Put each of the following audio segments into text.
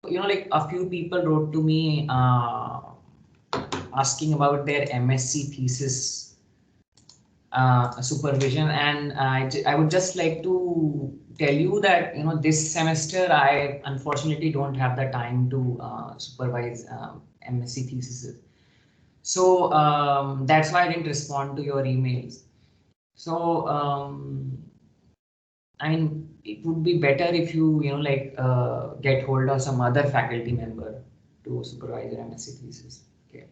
Like a few people wrote to me asking about their MSc thesis supervision, and I would just like to tell you that this semester I unfortunately don't have the time to supervise MSc theses. So that's why I didn't respond to your emails. So I mean, it would be better if you get hold of some other faculty member to supervise your MSc thesis. Okay.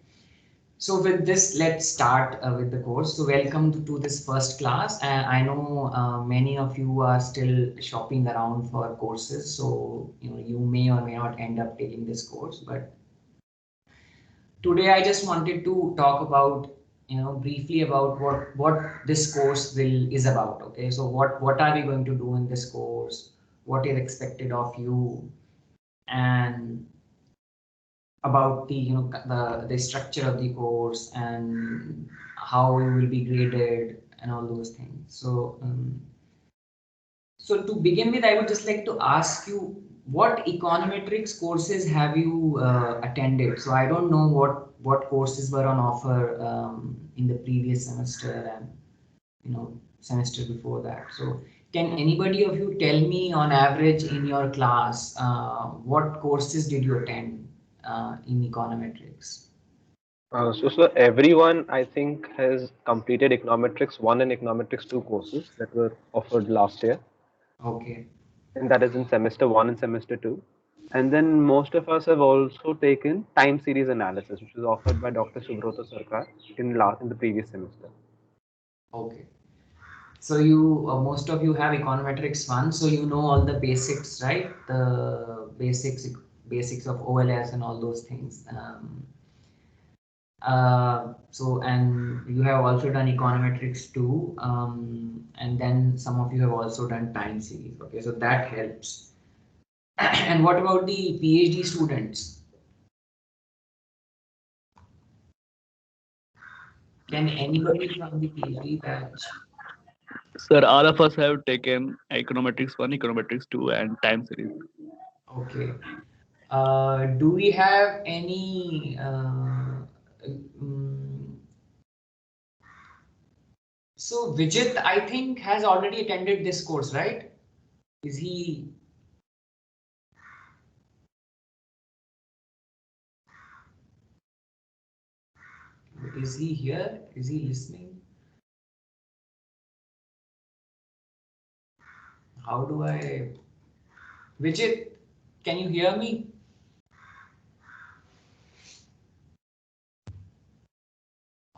So with this, let's start with the course. So welcome to this first class. And I know many of you are still shopping around for courses. So you may or may not end up taking this course. But today I just wanted to talk about briefly about what this course is about. Okay, so what are we going to do in this course? What is expected of you? And about the structure of the course and how you will be graded and all those things. So to begin with, I would just like to ask you, what econometrics courses have you attended? So I don't know what courses were on offer in the previous semester and semester before that. So can anybody of you tell me on average in your class what courses did you attend in econometrics? So everyone, I think, has completed Econometrics 1 and Econometrics 2 courses that were offered last year, Okay. and that is in semester 1 and semester 2. And then most of us have also taken time series analysis, which was offered by Dr. Subrata Sarkar in the previous semester. Okay. So you most of you have econometrics one, so you know all the basics, right? The basics of OLS and all those things. So and you have also done econometrics too, and then some of you have also done time series. Okay, so that helps. And what about the PhD students? Can anybody from the PhD batch? Sir, all of us have taken econometrics 1, econometrics 2, and time series. Okay. Do we have any so Vijit, I think, has already attended this course, right? Is he here? Is he listening? How do I Vijit, can you hear me?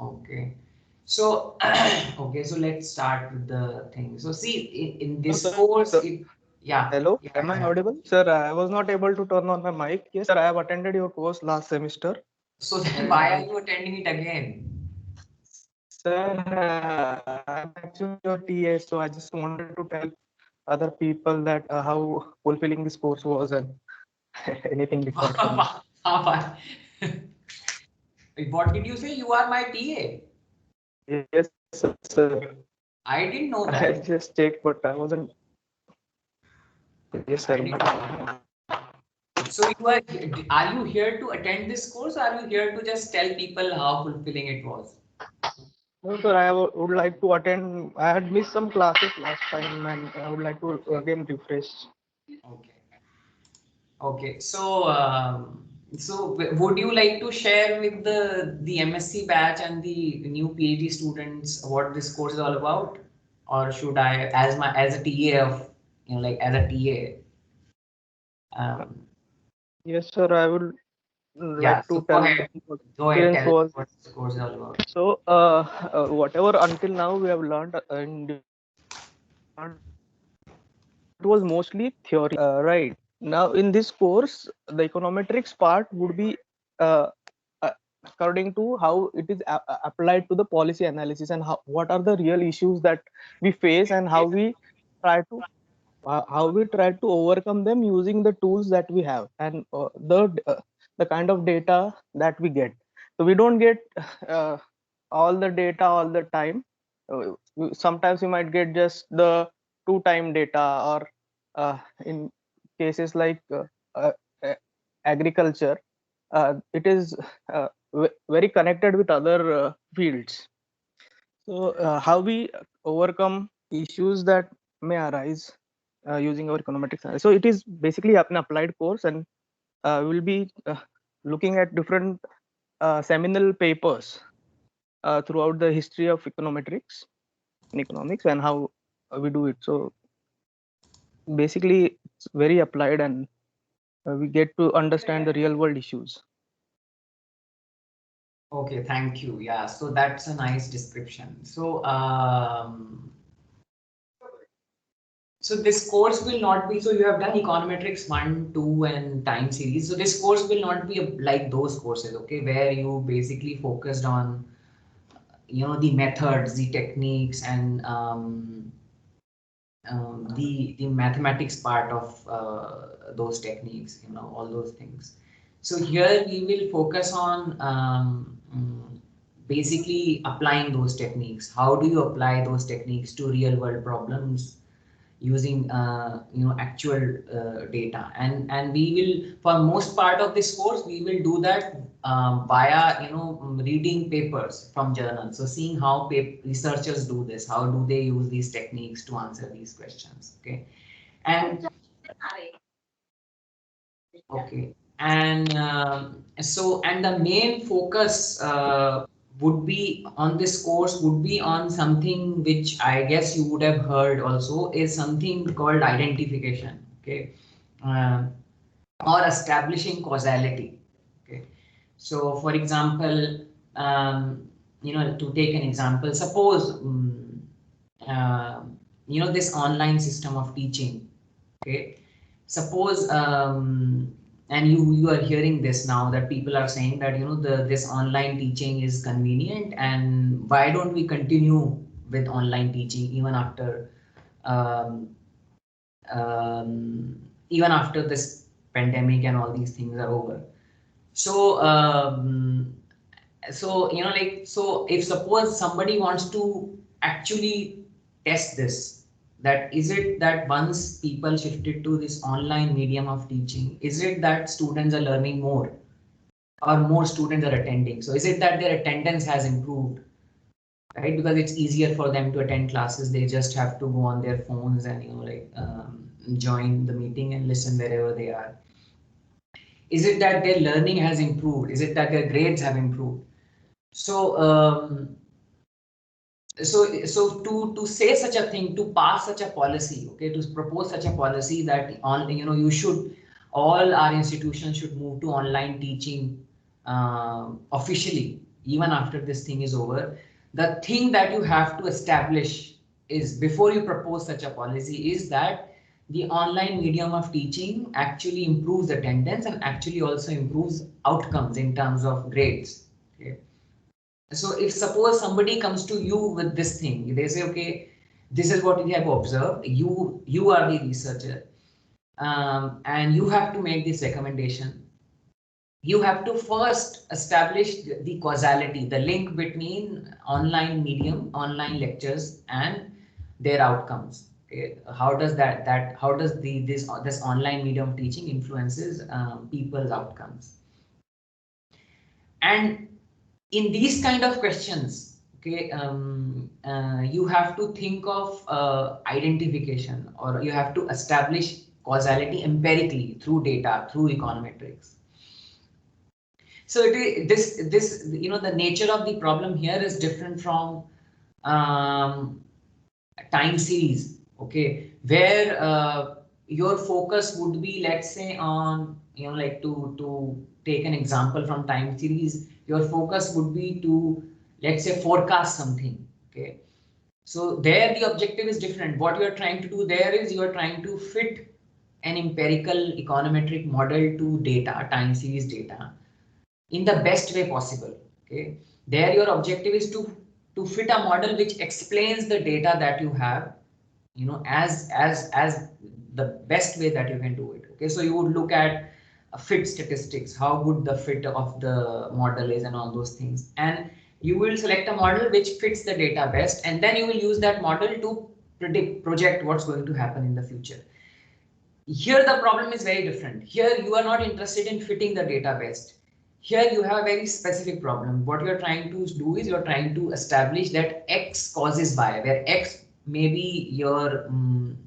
Okay. So okay, so let's start with the thing. So see in Hello, this sir. course, Sir. yeah, Hello, yeah, am I yeah. audible? Sir, I was not able to turn on my mic. Yes, sir, I have attended your course last semester. So then why are And you attending it again? sir, I'm actually your TA, so I just wanted to tell other people that how fulfilling this course was and anything required from me. What did you say? You are my TA. Yes, sir. I didn't know I that. just checked, but I wasn't. Yes, I sir. didn't know that. So are you here to attend this course, or are you here to just tell people how fulfilling it was? No, sir, I would like to attend. I had missed some classes last time, and I would like to again refresh. Okay. Okay. So would you like to share with the MSc batch and the new PhD students what this course is all about, or should I, as a TA of like as a TA? Um, Yes, sir, I would yeah. like So to go tell ahead. what Go ahead. experience Tell was. what this course is all about. So, whatever until now we have learned it was mostly theory, right? Now, in this course, the econometrics part would be uh, uh, according to how it is applied to the policy analysis and what are the real issues that we face and try to how we try to overcome them using the tools that we have and the kind of data that we get. So we don't get uh, all the data all the time. Sometimes you might get just the two time data, or in cases like uh, uh, agriculture, it is very connected with other fields. So how we overcome issues that may arise using our econometrics analysis. So it is basically an applied course, and we'll be looking at different seminal papers throughout the history of econometrics in economics and how we do it. So basically it's very applied, and we get to understand the real world issues. Okay, thank you. Yeah, so that's a nice description. So so this course will not be, so you have done econometrics 1, 2 and time series. So this course will not be like those courses, okay, where you basically focused on, you know, the methods, the techniques, and the mathematics part of those techniques, you know, all those things. So here we will focus on basically applying those techniques. How do you apply those techniques to real world problems using you know, actual data, and we will, for most part of this course, we will do that via, you know, reading papers from journals. So seeing how researchers do this, how do they use these techniques to answer these questions, okay? And okay, and so, and the main focus would be on this course would be on something which I guess you would have heard also, is something called identification, okay, or establishing causality, okay. So for example, you know, to take an example, suppose you know, this online system of teaching, okay, suppose and you are hearing this now, that people are saying that, you know, this online teaching is convenient, and why don't we continue with online teaching even after um, even after this pandemic and all these things are over. So so, you know, like, so if suppose somebody wants to actually test this, that is it that once people shifted to this online medium of teaching, is it that students are learning more, or more students are attending? So is it that their attendance has improved, right? Because it's easier for them to attend classes, they just have to go on their phones and, you know, like join the meeting and listen wherever they are. Is it that their learning has improved? Is it that their grades have improved? So so to say such a thing, to pass such a policy, okay, to propose such a policy that on, you know, you should, all our institutions should move to online teaching officially even after this thing is over, the thing that you have to establish is, before you propose such a policy, is that the online medium of teaching actually improves attendance and actually also improves outcomes in terms of grades, okay. So if suppose somebody comes to you with this thing, they say, okay, this is what we have observed. You are the researcher, and you have to make this recommendation. You have to first establish the causality, the link between online medium, online lectures, and their outcomes. Okay? How does how does this online medium teaching influences people's outcomes? And in these kind of questions, okay, you have to think of identification, or you have to establish causality empirically through data, through econometrics. So this, you know, the nature of the problem here is different from time series, okay, where your focus would be, let's say, on, you know, like, to take an example from time series, your focus would be to, let's say, forecast something, okay. So there the objective is different. What you are trying to do there is you are trying to fit an empirical econometric model to data, time series data, in the best way possible, okay. There your objective is to fit a model which explains the data that you have, you know, as the best way that you can do it, okay. So you would look at fit statistics, how good the fit of the model is and all those things, and you will select a model which fits the data best, and then you will use that model to project what's going to happen in the future. Here the problem is very different. Here you are not interested in fitting the data best. Here you have a very specific problem. What you're trying to do is you're trying to establish that X causes Y, where X may be your,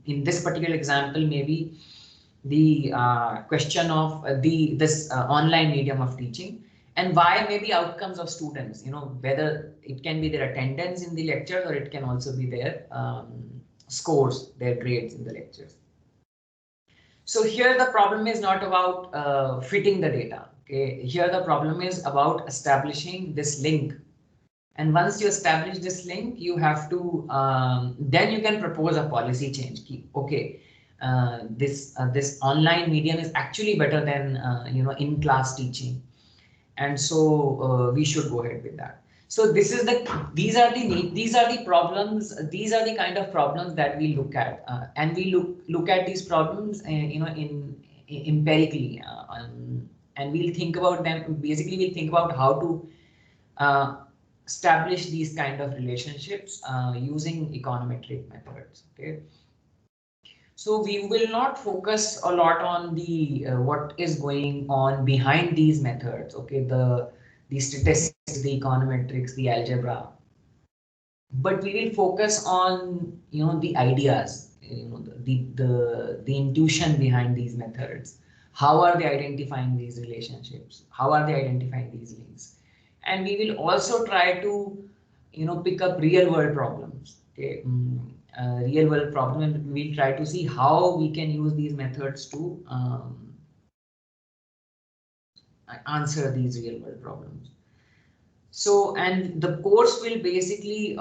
in this particular example, maybe the question of this online medium of teaching, and Y may be outcomes of students, whether it can be their attendance in the lectures or it can also be their scores, their grades in the lectures. So here the problem is not about fitting the data. Okay, here the problem is about establishing this link. And once you establish this link, you have to then you can propose a policy change. Okay, this online medium is actually better than in-class teaching, and so we should go ahead with that. So these are the problems. These are the kind of problems that we look at, and we look at these problems, in empirically, and we'll think about them. Basically, we'll think about how to establish these kind of relationships using econometric methods. Okay. So we will not focus a lot on the what is going on behind these methods. Okay, the statistics, the econometrics, the algebra, but we will focus on the ideas, the intuition behind these methods. How are they identifying these relationships? How are they identifying these links? And we will also try to pick up real world problems. Okay, real world problem, and we'll try to see how we can use these methods to answer these real world problems. So, and the course will basically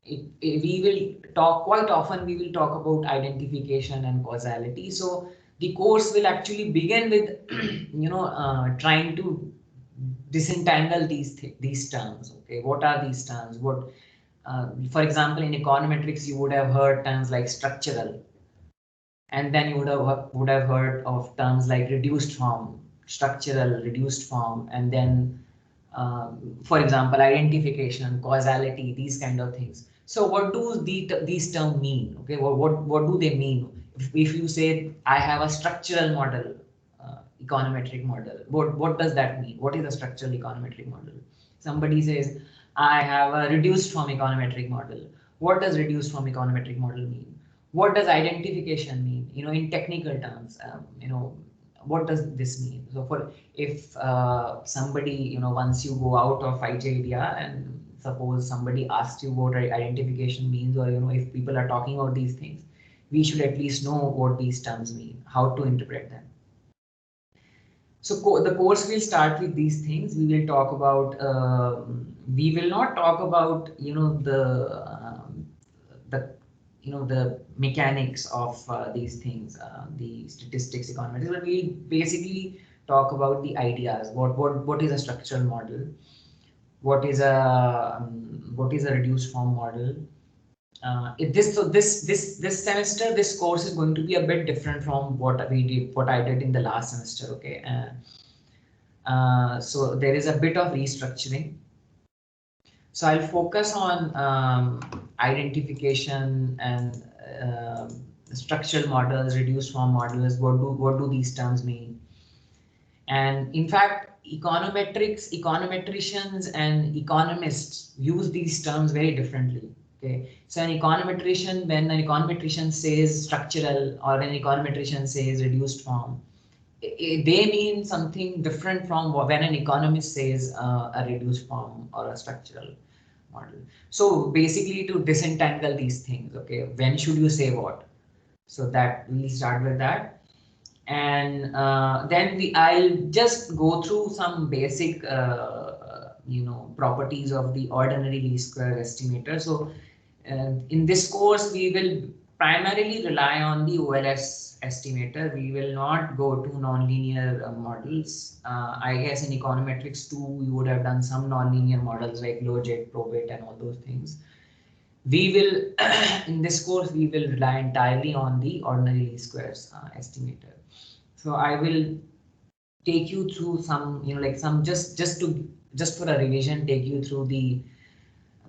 we will talk quite often. We will talk about identification and causality. So the course will actually begin with trying to disentangle these terms. Okay, what are these terms? What for example, in econometrics, you would have heard terms like structural, and then you would have heard of terms like reduced form, structural, reduced form, and then for example, identification, causality, these kind of things. So what do these terms mean? Okay, what do they mean? If you say I have a structural model, econometric model, what does that mean? What is a structural econometric model? Somebody says I have a reduced form econometric model. What does reduced form econometric model mean? What does identification mean? In technical terms, what does this mean? So for if somebody, once you go out of IJDR and suppose somebody asks you what identification means, or if people are talking about these things, we should at least know what these terms mean, how to interpret them. So the course will start with these things. We will talk about. We will not talk about the mechanics of these things, the statistics, econometrics, but we basically talk about the ideas. What is a structural model? What is a reduced form model? This semester, this course is going to be a bit different from what I did in the last semester. Okay, so there is a bit of restructuring. So I'll focus on identification and structural models, reduced form models. What do these terms mean? And in fact, econometricians and economists use these terms very differently. Okay, so an econometrician, when an econometrician says structural or an econometrician says reduced form, they mean something different from when an economist says a reduced form or a structural model. So basically, to disentangle these things, okay, when should you say what? So that we'll start with that, and then I'll just go through some basic properties of the ordinary least square estimator. So in this course, we will primarily rely on the OLS estimator. We will not go to nonlinear models. I guess in econometrics too, you would have done some nonlinear models like Logit, Probit, and all those things. We will, in this course, we will rely entirely on the ordinary least squares estimator. So I will take you through some, just for a revision, take you through the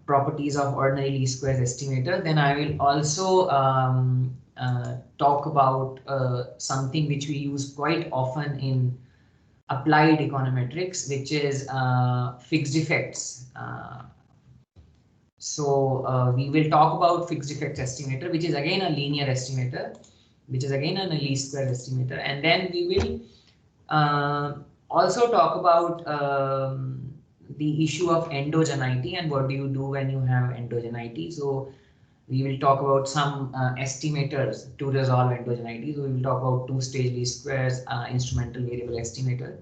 properties of ordinary least squares estimator. Then I will also talk about something which we use quite often in applied econometrics, which is fixed effects. So we will talk about fixed effects estimator, which is again a linear estimator, which is again a least square estimator, and then we will also talk about the issue of endogeneity and what do you do when you have endogeneity. So we will talk about some estimators to resolve endogeneity. So we will talk about two-stage least squares, instrumental variable estimator.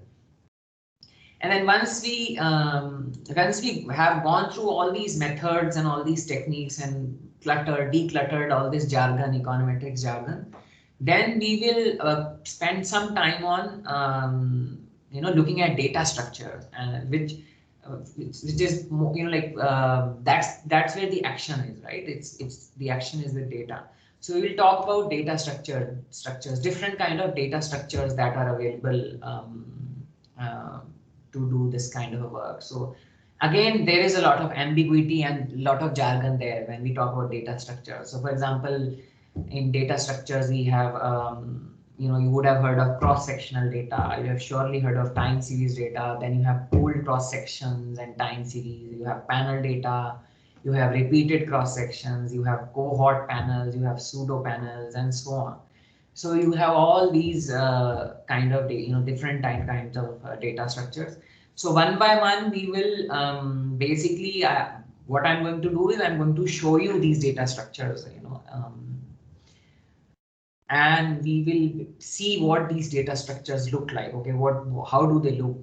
And then once we have gone through all these methods and all these techniques and decluttered all this jargon, econometrics jargon, then we will spend some time on looking at data structure, which is more, that's where the action is, right? It's the action is the data. So we will talk about data structures, different kind of data structures that are available to do this kind of work. So again, there is a lot of ambiguity and a lot of jargon there when we talk about data structures. So for example, in data structures, we have, you would have heard of cross-sectional data. You have surely heard of time series data. Then you have pooled cross sections and time series. You have panel data. You have repeated cross sections. You have cohort panels. You have pseudo panels, and so on. So you have all these kind of different kinds of data structures. So one by one, we will basically what I'm going to do is I'm going to show you these data structures, and we will see what these data structures look like. Okay, how do they look?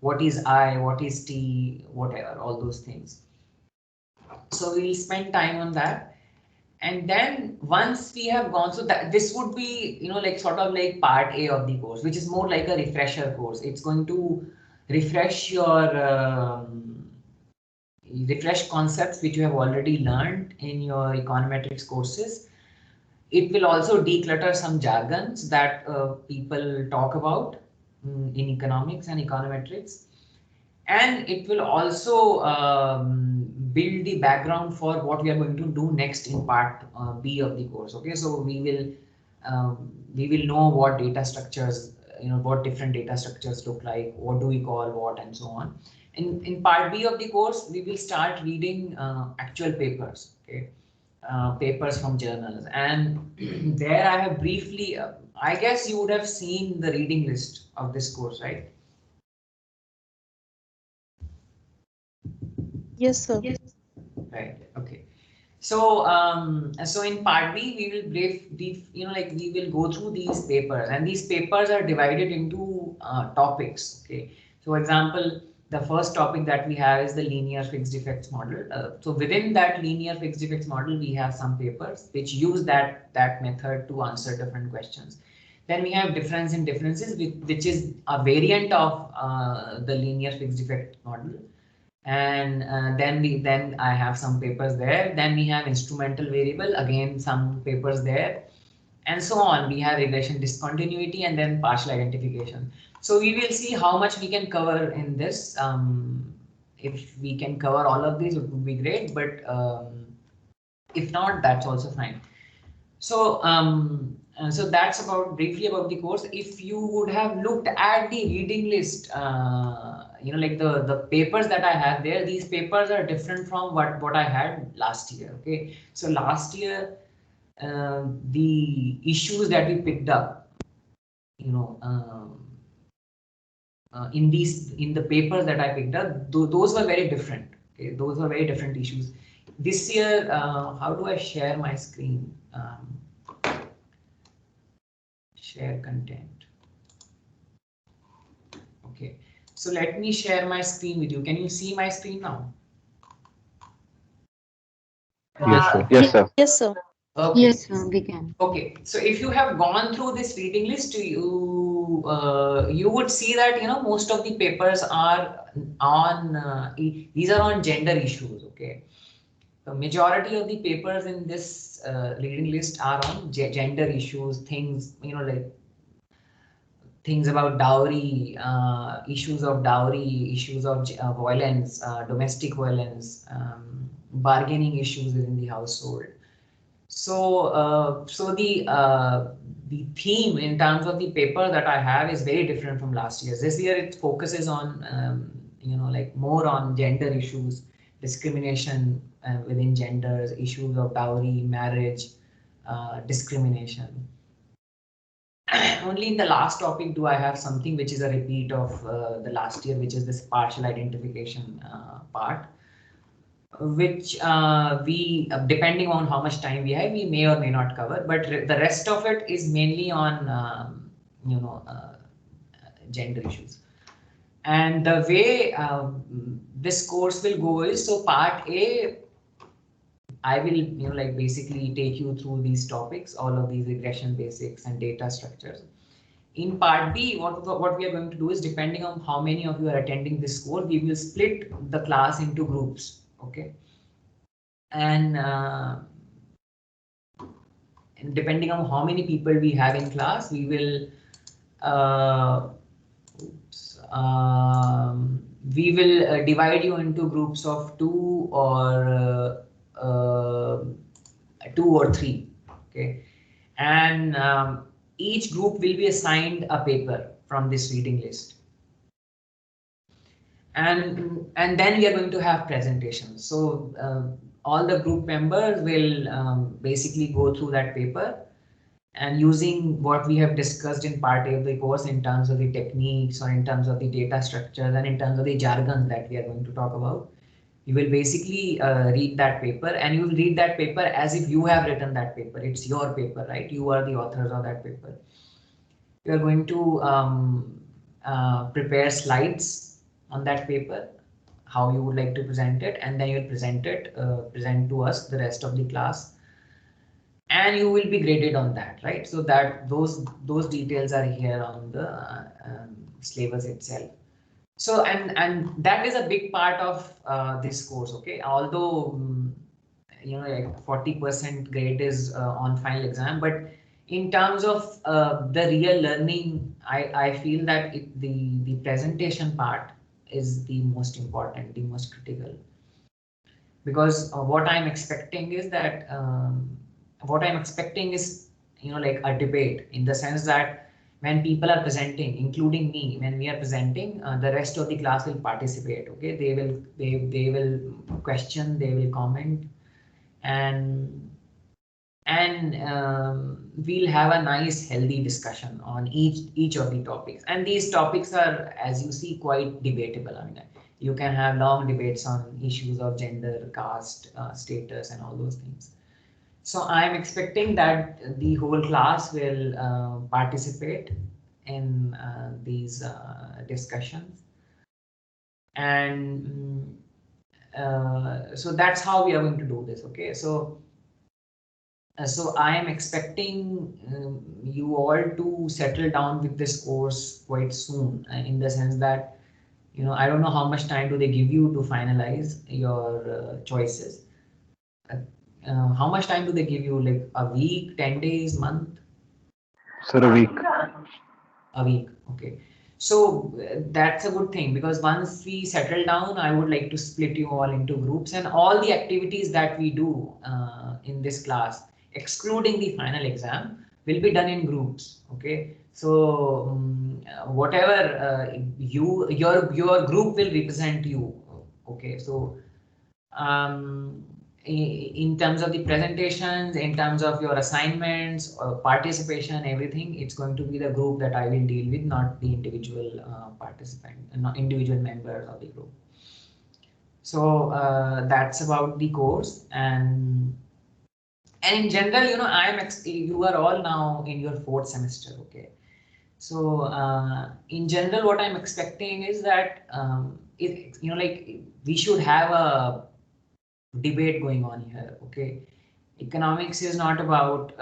What is I? What is T? Whatever, all those things. So we'll spend time on that. And then once we have gone, so that this would be, sort of like part A of the course, which is more like a refresher course. It's going to refresh your refresh concepts which you have already learned in your econometrics courses. It will also declutter some jargons that people talk about in economics and econometrics. And it will also build the background for what we are going to do next in part B of the course. Okay, so we will know what data structures, what different data structures look like, what do we call what, and so on. In part B of the course, we will start reading actual papers. Okay, papers from journals, and there I have briefly, I guess you would have seen the reading list of this course, right? Yes, sir. Yes. Right. Okay. So so in part B, we will we will go through these papers, and these papers are divided into topics. Okay. So for example, the first topic that we have is the linear fixed effects model. So within that linear fixed effects model, we have some papers which use that method to answer different questions. Then we have difference in differences, which is a variant of the linear fixed effect model. And then I have some papers there. Then we have instrumental variable, again some papers there, and so on. We have regression discontinuity, and then partial identification. So we will see how much we can cover in this. If we can cover all of these, it would be great, but if not, that's also fine. So so that's briefly about the course. If you would have looked at the reading list, like the papers that I have there, these papers are different from what I had last year. Okay, so last year the issues that we picked up, in the papers that I picked up, those were very different. Okay, those were very different issues. This year, how do I share my screen? Share content. Okay, so let me share my screen with you. Can you see my screen now? Yes, sir. Yes, sir. Yes, sir. Okay. Yes, sir, we can. Okay, so if you have gone through this reading list, you would see that most of the papers are on these are on gender issues. Okay, the majority of the papers in this reading list are on gender issues, things like things about dowry, issues of dowry, issues of violence, domestic violence, bargaining issues within the household. So the theme in terms of the paper that I have is very different from last year. This year it focuses on like more on gender issues, discrimination within genders, issues of dowry, marriage, discrimination. Only in the last topic do I have something which is a repeat of the last year, which is this partial identification part, which we, depending on how much time we have, we may or may not cover, but the rest of it is mainly on, gender issues. And the way this course will go is, so part A, I will, like basically take you through these topics, all of these regression basics and data structures. In part B, what we are going to do is, depending on how many of you are attending this course, we will split the class into groups, okay? And depending on how many people we have in class, we will divide you into groups of 2 or 2 or 3, okay? And each group will be assigned a paper from this reading list. And then we are going to have presentations. So all the group members will basically go through that paper, and using what we have discussed in part A of the course in terms of the techniques, or in terms of the data structures, and in terms of the jargon that we are going to talk about, you will basically read that paper, and you will read that paper as if you have written that paper. It's your paper, right? You are the authors of that paper. You are going to prepare slides on that paper, how you would like to present it, and then you'll present to us, the rest of the class, and you will be graded on that, right? So that those details are here on the syllabus itself. So and that is a big part of this course, okay? Although like 40% grade is on final exam, but in terms of the real learning, I feel that the presentation part is the most important, the most critical, because what I'm expecting is that like a debate, in the sense that when people are presenting, including me, when we are presenting, the rest of the class will participate, okay? They will question, they will comment, and we'll have a nice healthy discussion on each of the topics. And these topics are, as you see, quite debatable. I mean, you can have long debates on issues of gender, caste, status, and all those things. So I'm expecting that the whole class will participate in these discussions. And so that's how we are going to do this, okay? So I am expecting you all to settle down with this course quite soon, in the sense that, I don't know how much time do they give you to finalize your choices. How much time do they give you? Like a week, 10 days, month? Sir, a week. A week, okay. So that's a good thing, because once we settle down, I would like to split you all into groups, and all the activities that we do in this class, excluding the final exam, will be done in groups, okay? So whatever your group will represent you, okay? So in terms of the presentations, in terms of your assignments, participation, everything, it's going to be the group that I will deal with, not the individual participant, not individual members of the group. So that's about the course. And in general, you are all now in your 4th semester, okay? So in general, what I'm expecting is that like we should have a debate going on here, okay? Economics is not about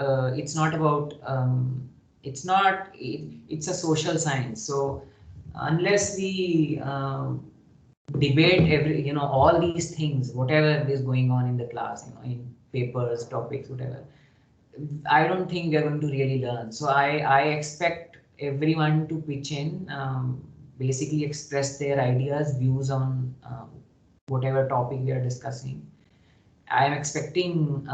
it's a social science. So unless we debate all these things, whatever is going on in the class, in papers, topics, whatever, I don't think we're going to really learn. So I expect everyone to pitch in, basically express their ideas, views on whatever topic we are discussing. I am expecting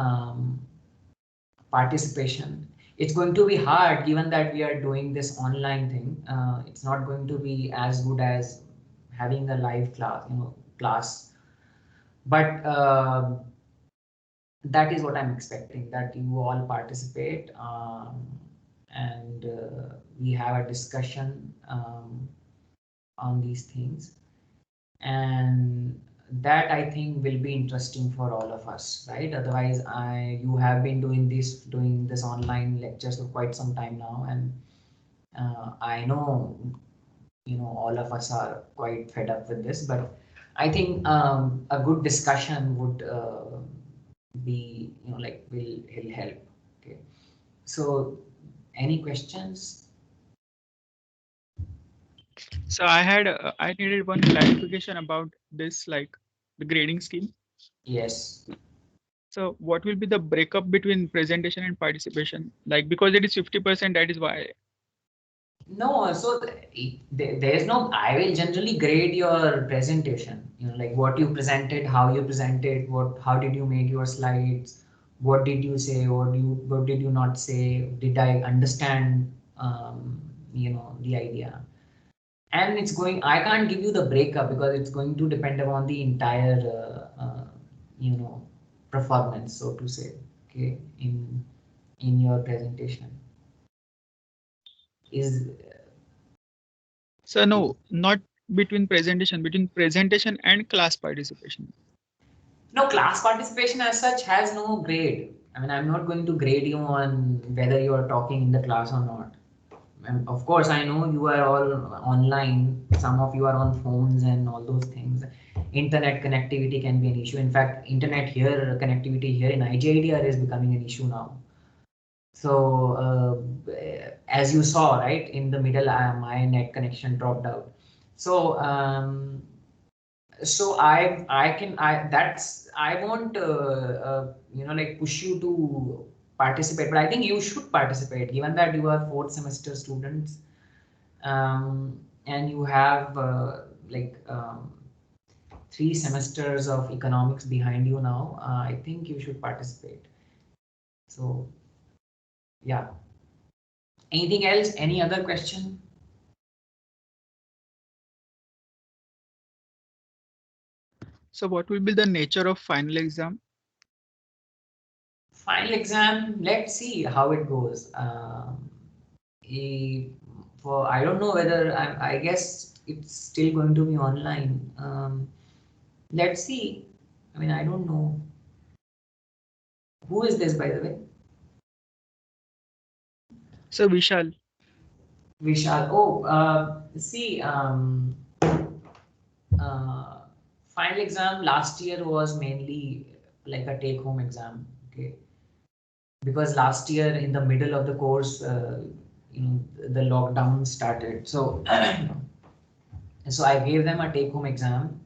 participation. It's going to be hard given that we are doing this online thing. It's not going to be as good as having a live class. But that is what I'm expecting, that you all participate and we have a discussion on these things. And that I think will be interesting for all of us, right? Otherwise, you have been doing this online lectures for quite some time now, and I know all of us are quite fed up with this, but I think a good discussion would be will help. Okay, so any questions? So I needed one clarification about this, like the grading scheme. Yes. So what will be the breakup between presentation and participation? Like, because it is 50%, that is why. No, so there's no. I will generally grade your presentation. Like what you presented, how you presented, how did you make your slides, what did you say, what did you not say, did I understand, the idea. And I can't give you the breakup because it's going to depend upon the entire, performance, so to say, okay, in your presentation. So no, not between presentation and class participation. No, class participation as such has no grade. I mean, I'm not going to grade you on whether you are talking in the class or not. And of course, I know you are all online. Some of you are on phones and all those things. Internet connectivity can be an issue. In fact, connectivity here in IGIDR is becoming an issue now. So as you saw, right, in the middle, my net connection dropped out. So I won't push you to participate, but I think you should participate given that you are fourth semester students, and you have 3 semesters of economics behind you now. I think you should participate. So yeah. Anything else? Any other question? So what will be the nature of final exam? Final exam, let's see how it goes. I don't know whether I guess it's still going to be online. Let's see. I mean, I don't know. Who is this, by the way? So Vishal. Vishal. Oh, see, final exam last year was mainly like a take-home exam. Okay, because last year in the middle of the course, the lockdown started. So, so I gave them a take-home exam.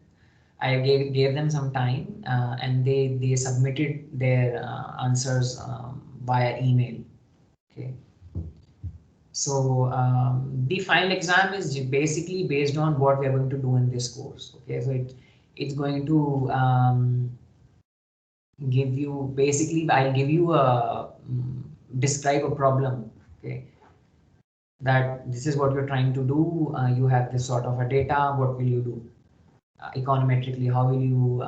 I gave them some time, and they submitted their answers via email. Okay. So the final exam is basically based on what we are going to do in this course. Okay, so it's going to give you basically. I'll give you describe a problem. Okay, that this is what you're trying to do. You have this sort of a data. What will you do? Econometrically, how will you?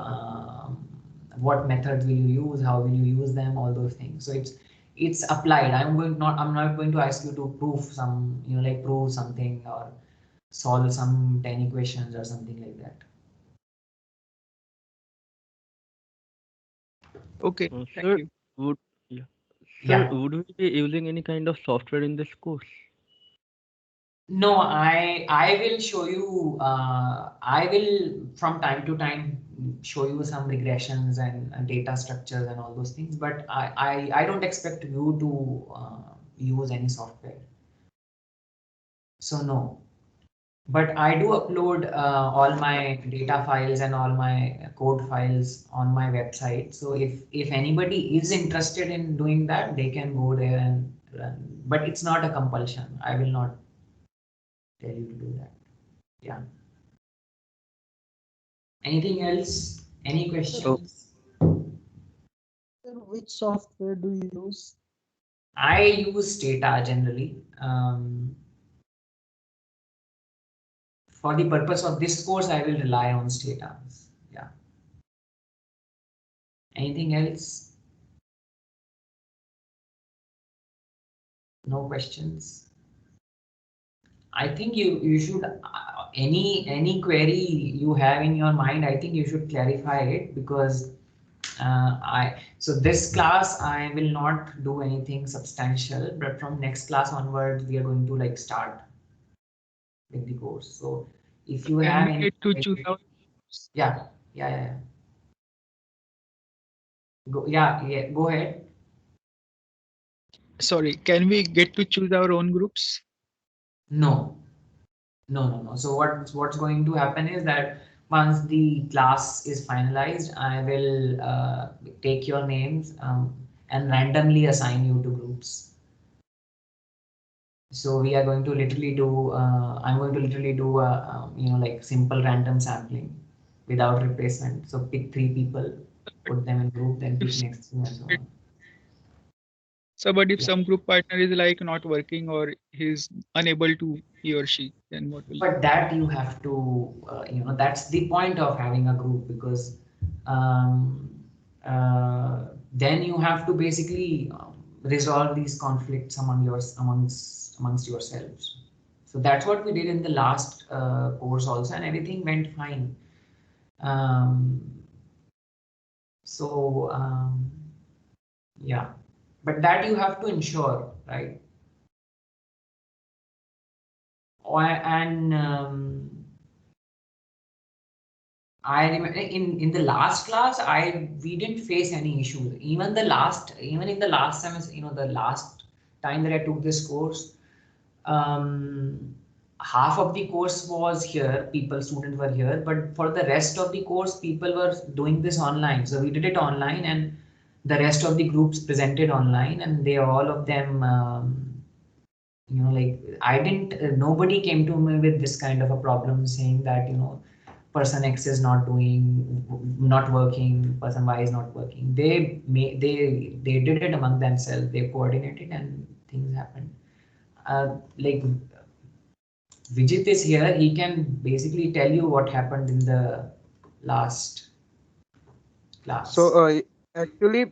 What methods will you use? How will you use them? All those things. So it's applied. I'm not going to ask you to prove some, prove something or solve some 10 equations or something like that. Okay, Sir, thank you. would yeah. Yeah. Sir, would we be using any kind of software in this course? No, I will show you. I will from time to time show you some regressions and data structures and all those things. But I don't expect you to use any software. So no. But I do upload all my data files and all my code files on my website. So if anybody is interested in doing that, they can go there and run. But it's not a compulsion. I will not tell you to do that. Yeah. Anything else? Any questions? Sir, which software do you use? I use Stata generally. For the purpose of this course, I will rely on Stata. Yeah. Anything else? No questions? I think you should any query you have in your mind, I think you should clarify it, because so this class I will not do anything substantial, but from next class onwards we are going to like start with the course. So if you Can have we any, get to choose our yeah. Go ahead. sorry, can we get to choose our own groups? No. So what's going to happen is that once the class is finalized, I will take your names and randomly assign you to groups. So we are going to literally do. I'm going to literally do a like simple random sampling without replacement. So pick 3 people, put them in group, then pick If next 2 and so on. so, but if Yeah. some group partner is like not working or he's unable to, he or she, then what will? But that you have to, that's the point of having a group, because um, then you have to basically resolve these conflicts amongst yourselves. So that's what we did in the last course also, and everything went fine. Um, so yeah, but that you have to ensure, right? And I remember in the last class, we didn't face any issues. Even in the last semester, the last time that I took this course, um, half of the course was here. Students were here, but for the rest of the course, people were doing this online. So we did it online, and the rest of the groups presented online, and all of them, like I didn't. Nobody came to me with this kind of a problem, saying that person X is not working, person Y is not working. They did it among themselves. They coordinated and things happened. Like Vijit is here. He can basically tell you what happened in the last class. So actually,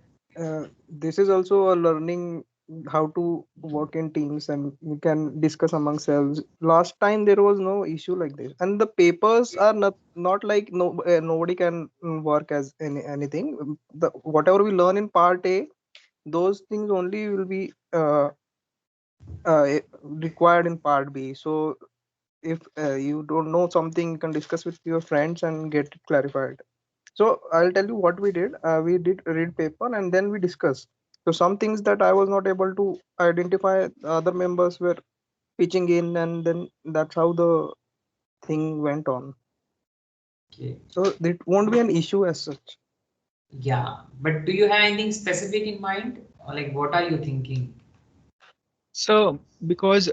this is also a learning how to work in teams, and we can discuss among ourselves. Last time there was no issue like this, and the papers are not like nobody can work as anything. The whatever we learn in part A, those things only will be required in part B. So if you don't know something, you can discuss with your friends and get it clarified. So I'll tell you what we did. We did read paper and then we discussed. So some things that I was not able to identify, other members were pitching in, and then that's how the thing went on. Okay. So it won't be an issue as such. Yeah, but do you have anything specific in mind, or like what are you thinking? So, because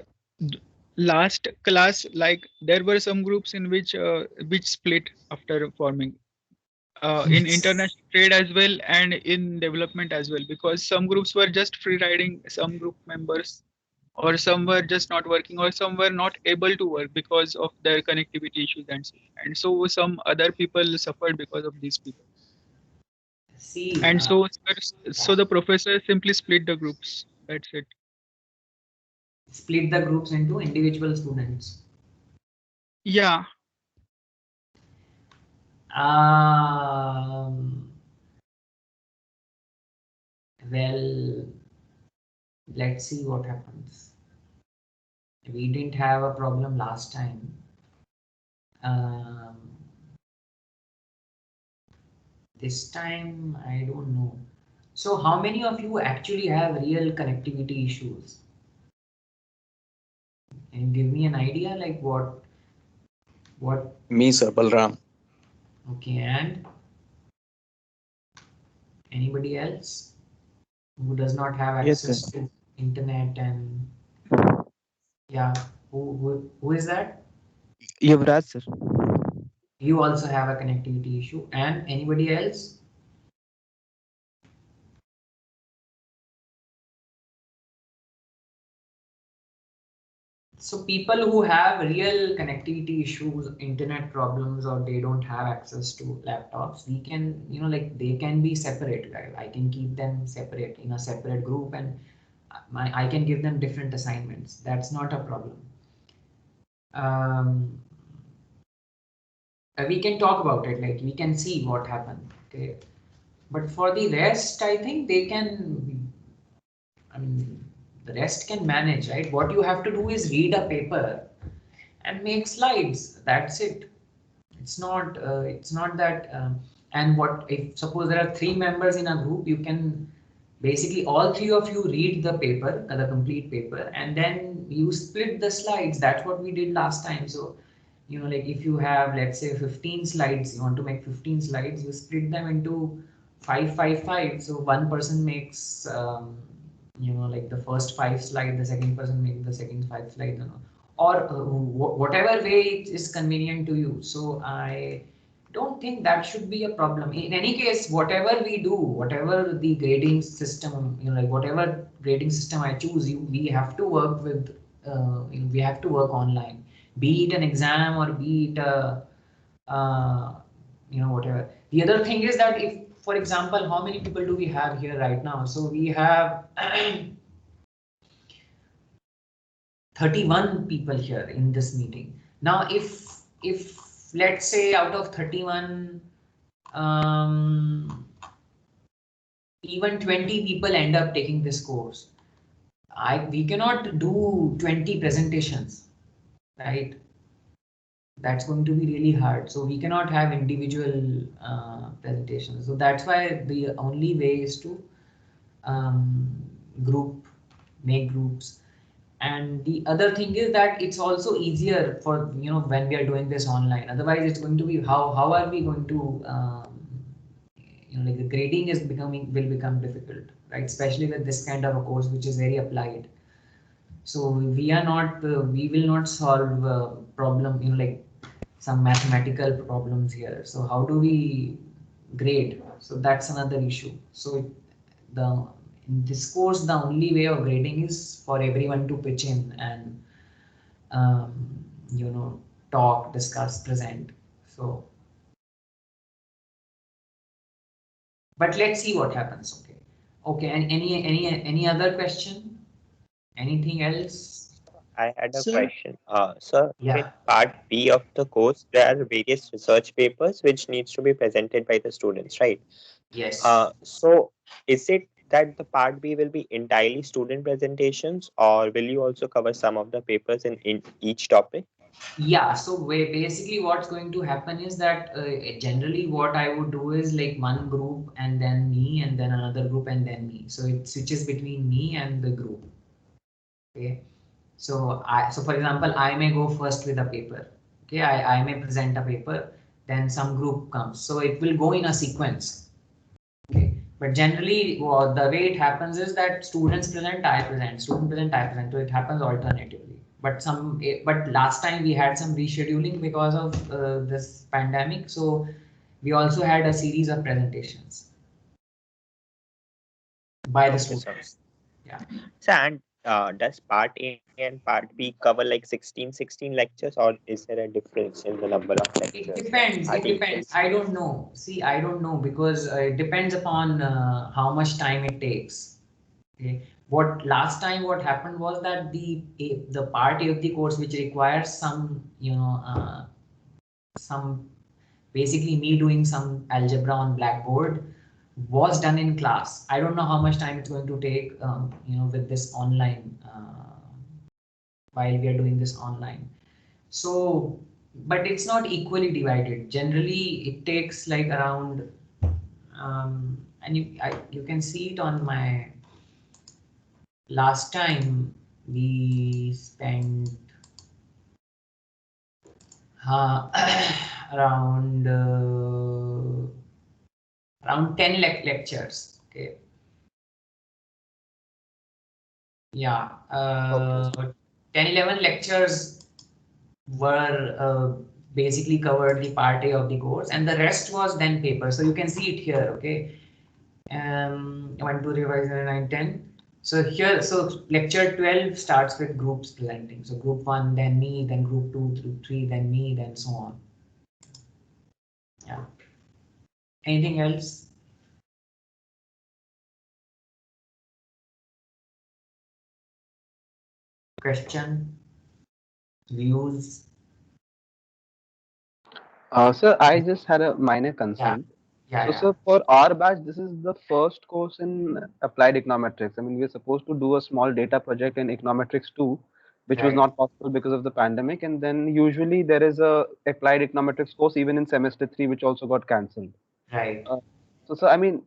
last class, like there were some groups in which split after forming. In international trade as well and in development as well, because some groups were just free riding some group members, or some were just not working, or some were not able to work because of their connectivity issues, and so some other people suffered because of these people. See, And so the professor simply split the groups. That's it. split the groups into individual students. Yeah. Well, let's see what happens. We didn't have a problem last time. Um, this time, I don't know. So, how many of you actually have real connectivity issues? Can you give me an idea, like what? Me, sir, Balram. Okay, and anybody else who does not have Yes, sir. access to internet and yeah, who is that? Yuvraj, sir. You also have a connectivity issue, and anybody else? So people who have real connectivity issues, internet problems, or they don't have access to laptops, we can, like they can be separate, right? I can keep them separate in a separate group, and I can give them different assignments. That's not a problem. We can talk about it, like we can see what happened. Okay, but for the rest, I think they can, I mean, the rest can manage, right? What you have to do is read a paper and make slides. That's it. It's not that. And what if suppose there are 3 members in a group? You can basically all 3 of you read the paper, the complete paper, and then you split the slides. That's what we did last time. So, like if you have, let's say, 15 slides, you want to make 15 slides, you split them into 5, 5, 5. So one person makes, like the first 5 slides, the second person makes the second 5 slides, or whatever way it is convenient to you. So I don't think that should be a problem. In any case, whatever we do, whatever the grading system, like whatever grading system I choose, we have to work with, we have to work online, be it an exam or be it a, whatever. The other thing is that if, for example, how many people do we have here right now? So we have 31 people here in this meeting. Now, if let's say out of 31, even 20 people end up taking this course, we cannot do 20 presentations, right? That's going to be really hard. So we cannot have individual presentations. So that's why the only way is to make groups. And the other thing is that it's also easier for, when we are doing this online. Otherwise, it's going to be how are we going to, like the grading will become difficult, right? Especially with this kind of a course, which is very applied. So we will not solve a problem, like some mathematical problems here. So how do we grade? So that's another issue. So in this course, the only way of grading is for everyone to pitch in and, talk, discuss, present. So, but let's see what happens. Okay. And any other question? Anything else? I had a Sir? question. Sir, Yeah. in part B of the course, there are various research papers which needs to be presented by the students, right? Yes. So is it that the part B will be entirely student presentations, or will you also cover some of the papers in each topic? Yeah, so basically what's going to happen is that generally what I would do is like one group and then me and then another group and then me. So it switches between me and the group. Okay. So for example, I may go first with a paper. Okay, I may present a paper, then some group comes. So it will go in a sequence. Okay. But generally, the way it happens is that students present, I present, student present, I present. So it happens alternatively. But last time we had some rescheduling because of this pandemic. So we also had a series of presentations by the Okay, sir. students. Yeah. So, and does part A and part B cover like 16 lectures, or is there a difference in the number of lectures? It depends. Are It they depends. I don't know. See, I don't know because it depends upon how much time it takes. Okay. What happened was that the part A of the course, which requires some, some basically me doing some algebra on Blackboard, was done in class. I don't know how much time it's going to take, with this online, while we are doing this online. So, but it's not equally divided. Generally, it takes like around, and you can see it on my last time we spent around 10 lectures. Okay. Yeah. Okay. 10-11 lectures were basically covered the part A of the course, and the rest was then paper. So you can see it here. Okay. 1, 2, 3, 5, 7, 9, 10. So here, so lecture 12 starts with groups presenting. So group 1, then me, then group 2, group 3, then me, then so on. Yeah. Anything else? Question? Views? Sir, I just had a minor concern. Yeah, So, yeah. sir, for our batch, this is the first course in applied econometrics. I mean, we're supposed to do a small data project in econometrics too, which was Right. not possible because of the pandemic. And then usually there is a applied econometrics course even in semester 3, which also got cancelled. Right. So, sir, I mean,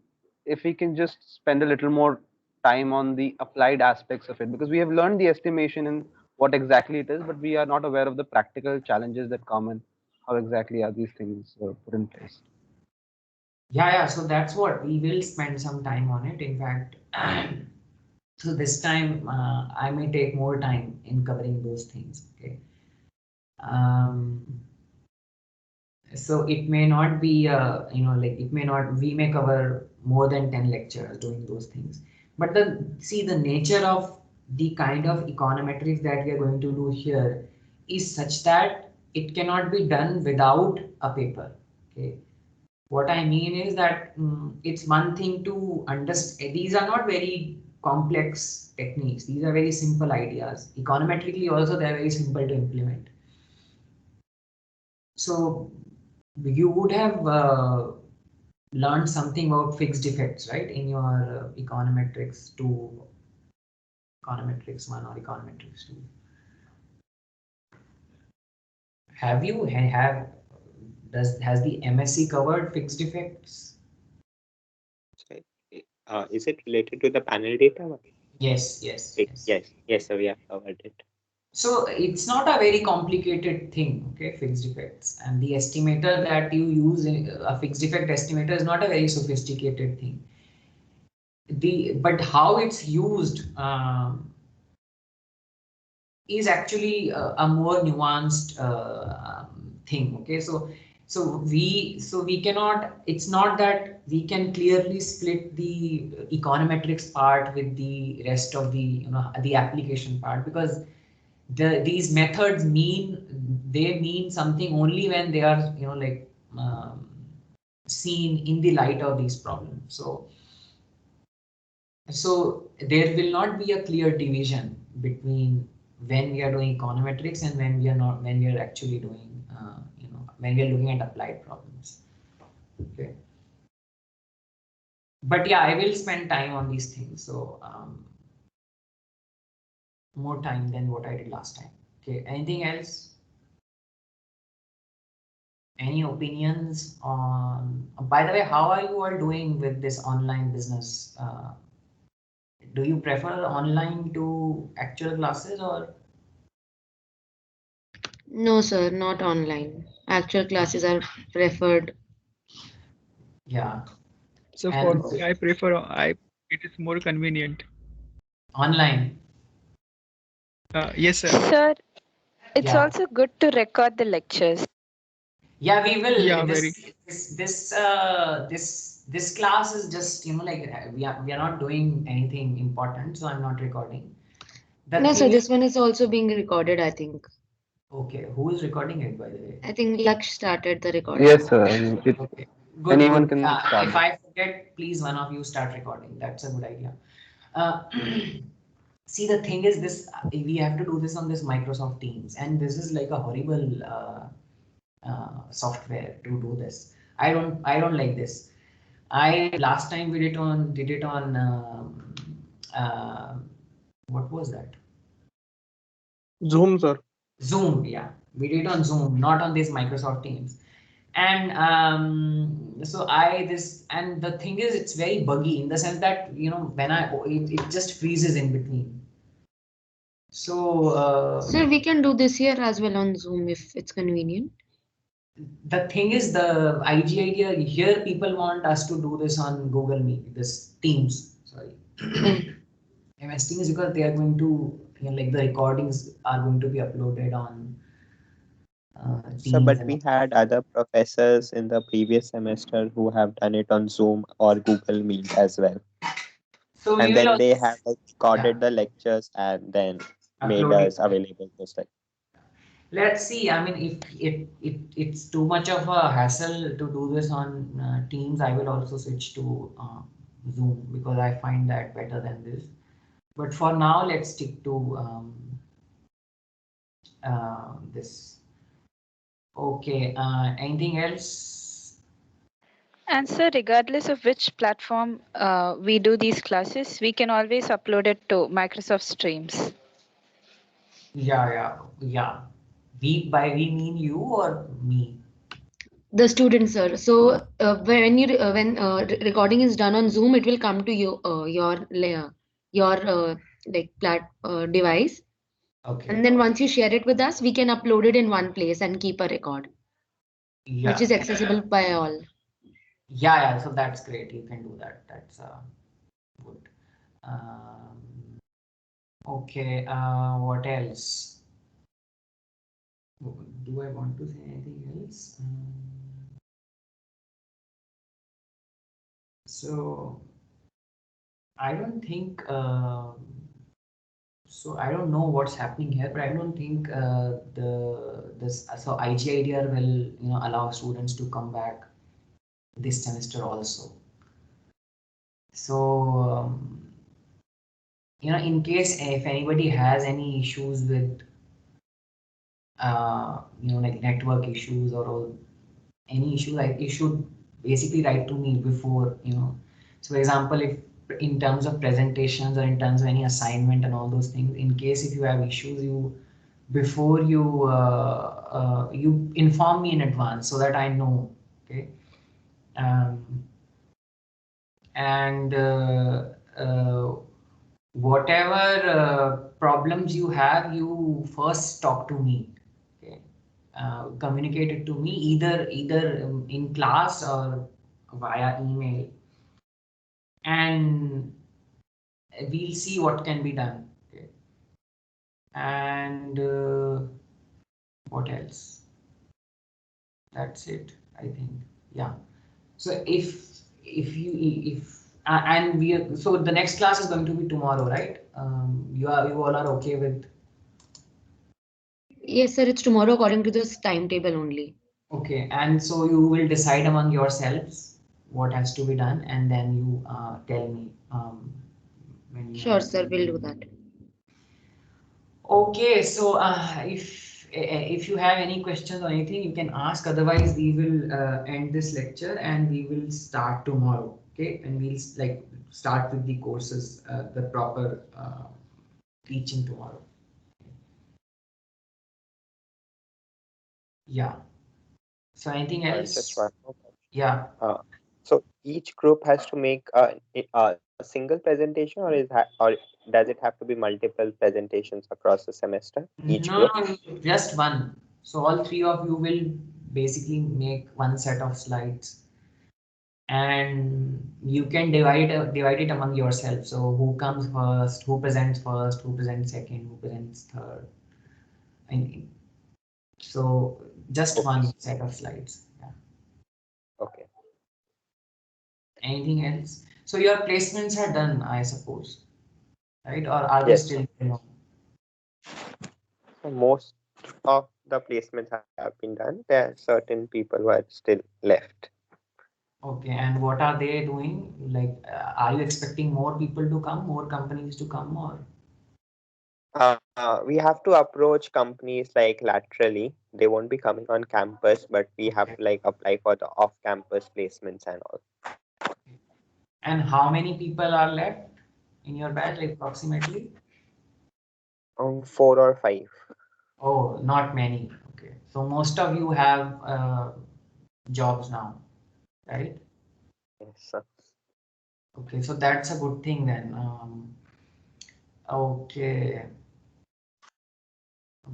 if we can just spend a little more time on the applied aspects of it, because we have learned the estimation and what exactly it is, but we are not aware of the practical challenges that come and how exactly are these things put in place. Yeah, yeah. So that's what we will spend some time on it. In fact, so this time I may take more time in covering those things. Okay. Um, so it may not be, like it may not. We may cover more than 10 lectures doing those things. But the nature of the kind of econometrics that we are going to do here is such that it cannot be done without a paper. Okay. What I mean is that it's one thing to understand. These are not very complex techniques. These are very simple ideas. Econometrically, also, they are very simple to implement. So you would have learned something about fixed effects, right, in your econometrics 2, econometrics 1, or econometrics 2. Have you has the MSc covered fixed effects? So, is it related to the panel data? Yes, yes, yes. Yes, sir, we have covered it. So it's not a very complicated thing, okay, fixed effects. And the estimator that you use, a fixed effect estimator, is not a very sophisticated thing. But how it's used is actually a more nuanced thing, okay. So we cannot, it's not that we can clearly split the econometrics part with the rest of the, the application part, because these methods mean something only when they are, seen in the light of these problems. So there will not be a clear division between when we are doing econometrics and when we are not, when we are actually doing, when we are looking at applied problems. Okay. But yeah, I will spend time on these things. So more time than what I did last time. Okay. Anything else? Any opinions on? By the way, how are you all doing with this online business? Do you prefer online to actual classes, or? No, sir, not online. Actual classes are preferred. Yeah. So for And me, I prefer it is more convenient. online. Yes, sir. Sir, it's Yeah. also good to record the lectures. Yeah, we will. Yeah, very. This class is just, we are not doing anything important, so I'm not recording. The No, sir, thing is, this one is also being recorded, I think. okay, who is recording it, by the way? I think Laksh started the recording. Yes, sir. I mean, Okay, good, anyone good. can start. If I forget, please one of you start recording. That's a good idea. See, the thing is, this we have to do this on this Microsoft Teams, and this is like a horrible software to do this. I don't like this. I last time we did it on uh, what was that? Zoom, sir. Zoom. Yeah, we did it on Zoom, not on this Microsoft Teams. And so and the thing is, it's very buggy in the sense that, when it just freezes in between. So Sir, we can do this here as well on Zoom if it's convenient. the thing is, the IG idea here, people want us to do this on Google Meet, this Teams. Sorry. MS Teams, because they are going to, like the recordings are going to be uploaded on So, Teams. but And we had other professors in the previous semester who have done it on Zoom or Google Meet as well. So And we will then they also have like recorded the lectures and then made upload it. us available those like. Let's see. I mean, if it's too much of a hassle to do this on Teams, I will also switch to Zoom because I find that better than this. But for now, let's stick to this. Okay. Anything else? And so regardless of which platform we do these classes, we can always upload it to Microsoft Streams. Yeah. We mean you or me? The students, sir. So when recording is done on Zoom, it will come to you your like device, Okay. and then once you share it with us, we can upload it in one place and keep a record, which is Yeah. accessible by all. Yeah. So that's great. You can do that. That's good. Okay. What else? Do I want to say anything else? So I don't think. So I don't know what's happening here, but I don't think so IGIDR will allow students to come back this semester also. So in case if anybody has any issues with like network issues or any issue, like you should basically write to me before. So for example, if in terms of presentations or in terms of any assignment and all those things, in case if you have issues, before you inform me in advance so that I know. Okay. And whatever problems you have, you first talk to me. Okay. Communicate it to me either in class or via email, and we'll see what can be done. Okay. And what else? That's it, I think. Yeah. So if and we are, so the next class is going to be tomorrow, right? You all are okay with? Yes, sir. It's tomorrow according to this timetable only. Okay, and so you will decide among yourselves what has to be done, and then you tell me when you. Sure, sir. We'll do that. Okay, so if you have any questions or anything, you can ask. Otherwise, we will end this lecture and we will start tomorrow. Okay, and we'll like start with the courses, the proper teaching tomorrow. Yeah. So anything else? Just one more question. Yeah. So each group has to make a single presentation, or or does it have to be multiple presentations across the semester? Each No, group. just one. So all three of you will basically make one set of slides, and you can divide it among yourself. So who comes first, who presents second, who presents third. And so just one set of slides. Yeah. Okay. Anything else? So your placements are done, I suppose, right? Or are they Yes. still going on? So most of the placements have been done. There are certain people who are still left. Okay, and what are they doing? Like, are you expecting more people to come, more companies to come, or? We have to approach companies like laterally. They won't be coming on campus, but we have to like apply for the off-campus placements and all. And how many people are left in your batch, like approximately? 4 or 5. Oh, not many. Okay, so most of you have jobs now, right? Yes, sir. Okay, so that's a good thing then. Okay.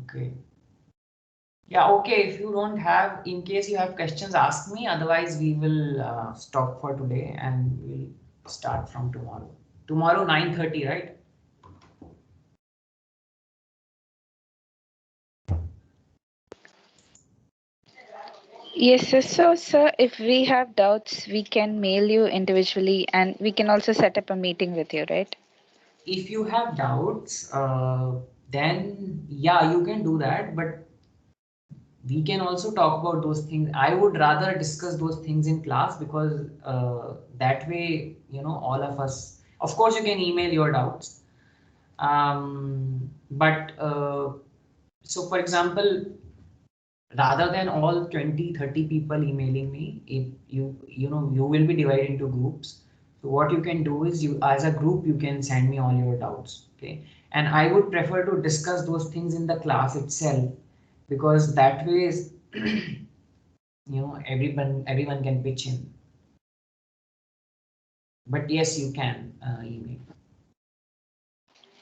Okay. Yeah, okay. If you don't have, in case you have questions, ask me. Otherwise, we will stop for today and we'll start from tomorrow. Tomorrow, 9:30, right? Yes, sir. So, sir, if we have doubts, we can mail you individually and we can also set up a meeting with you, right? If you have doubts, then yeah, you can do that, but we can also talk about those things. I would rather discuss those things in class because that way, all of us, of course, you can email your doubts. But so for example, rather than all 20, 30 people emailing me, if you will be divided into groups. So what you can do is you, as a group, you can send me all your doubts. Okay. And I would prefer to discuss those things in the class itself because that way is, everyone can pitch in. But yes, you can email.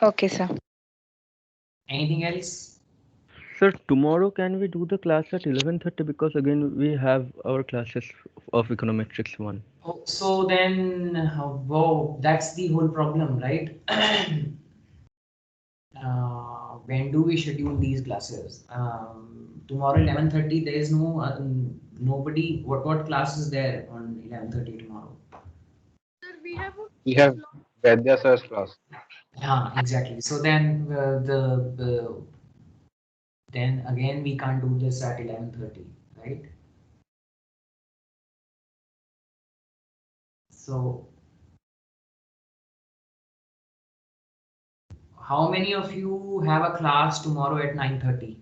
Okay, sir. Anything else? Sir, tomorrow can we do the class at 11:30 because again we have our classes of econometrics 1. Oh, so then, whoa, that's the whole problem, right? When do we schedule these classes? Tomorrow 11:30. There is no nobody. What class is there on 11:30 tomorrow? We have Vaidya sir's class. Yeah, exactly. So then then again we can't do this at 11:30, right? So how many of you have a class tomorrow at 9:30?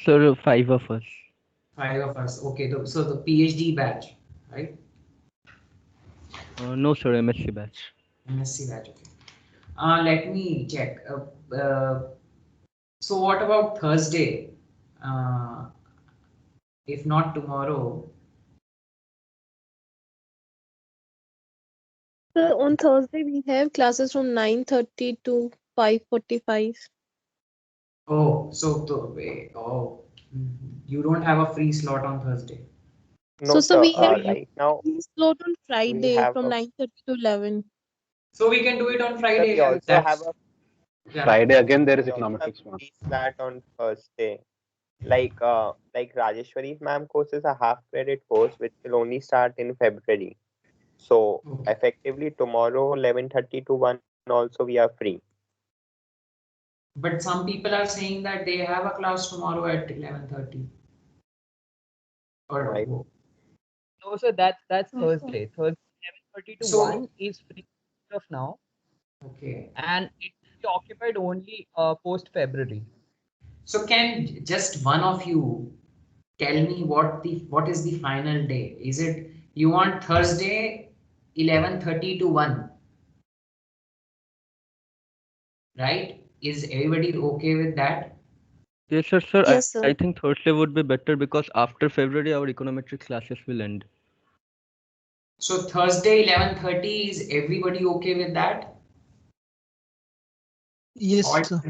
Sir, 5 of us. 5 of us. Okay, so the PhD batch, right? No, sir, MSc batch. MSc batch. Okay. Let me check. So what about Thursday? If not tomorrow, So on Thursday we have classes from 9:30 to 5:45. You don't have a free slot on Thursday. No, So sir. we have Right now slot on we Friday have from a 9:30 to 11. So we can do it on sir, Friday. we also have That's a yeah. Friday again there is we also have econometrics a 1. free slot on Thursday. Like Rajeshwari's ma'am course is a half credit course which will only start in February. So Okay. effectively tomorrow 11:30 to 1 also we are free. But some people are saying that they have a class tomorrow at 11:30. Or Right. No, sir, that's Thursday. Thursday 11:30 to So 1 is free of now, okay. and it will be occupied only post February. So can just one of you tell me what is the final day? Is it you want Thursday 11:30 to 1, right? Is everybody okay with that? Yes, sir, sir. Yes, I sir. think Thursday would be better because after February our econometrics classes will end. So Thursday 11:30, is everybody okay with that? Yes, All sir.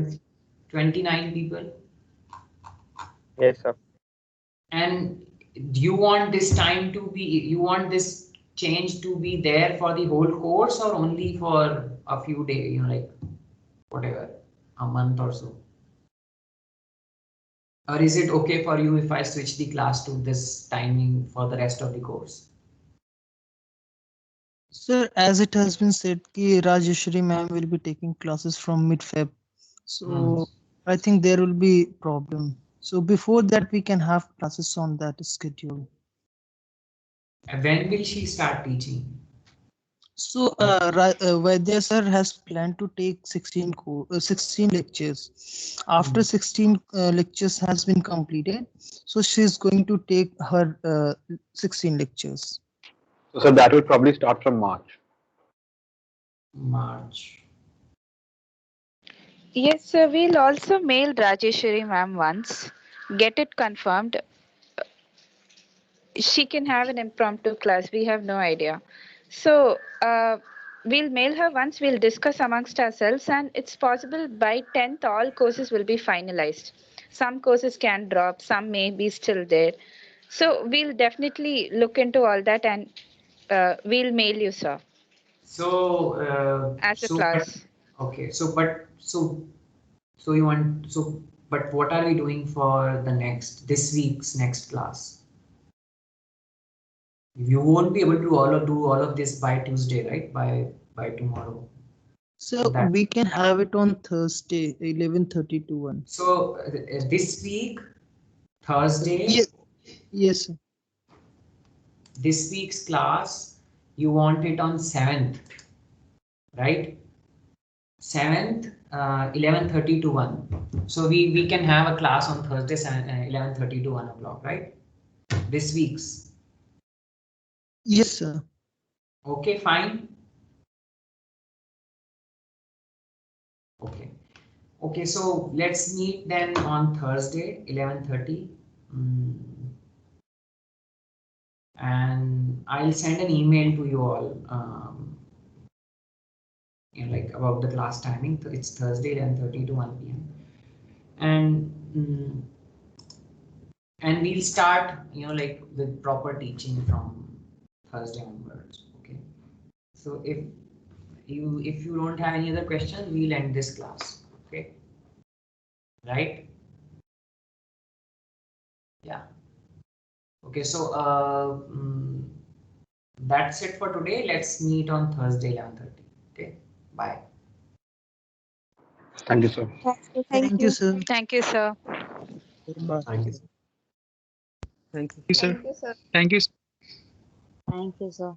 29 people. Yes, sir. And do you want this time to be, you want this change to be there for the whole course or only for a few days, like whatever, a month or so? Or is it okay for you if I switch the class to this timing for the rest of the course? Sir, as it has been said, ki Rajeshwari ma'am will be taking classes from mid-Feb. So I think there will be problem. So before that, we can have classes on that schedule. And when will she start teaching? So Vaidya sir has planned to take 16 lectures. After 16 lectures has been completed, so she is going to take her 16 lectures. So that will probably start from March. March. Yes, sir. We'll also mail Rajeshwari ma'am once, get it confirmed. She can have an impromptu class. We have no idea. So we'll mail her once. We'll discuss amongst ourselves, and it's possible by 10th all courses will be finalized. Some courses can drop, some may be still there. So we'll definitely look into all that, and we'll mail you, sir, So as a so but class. okay, so you want, so But what are we doing for this week's next class? You won't be able to do all of this by Tuesday, right? By tomorrow. So we can have it on Thursday, 11:30 to 1. So this week, Thursday. Yes, sir. This week's class, you want it on 7th, right? 7th, 11:30 to 1. So we can have a class on Thursday, 11:30 to 1 o'clock, right? This week's. Yes, sir. Okay, fine. Okay. Okay, so let's meet then on Thursday, 11:30. And I'll send an email to you all, like about the class timing. It's Thursday, 11:30 to 1 p.m. And we'll start, like with proper teaching from Thursday onwards. Okay. So if you don't have any other questions, we'll end this class. Okay. Right. Yeah. Okay. So that's it for today. Let's meet on Thursday, 11:30. Okay. Bye. Thank you, sir. Thank you, sir. Thank you, sir. Thank you. Thank you. Thank you, sir. Thank you. Thank you, sir.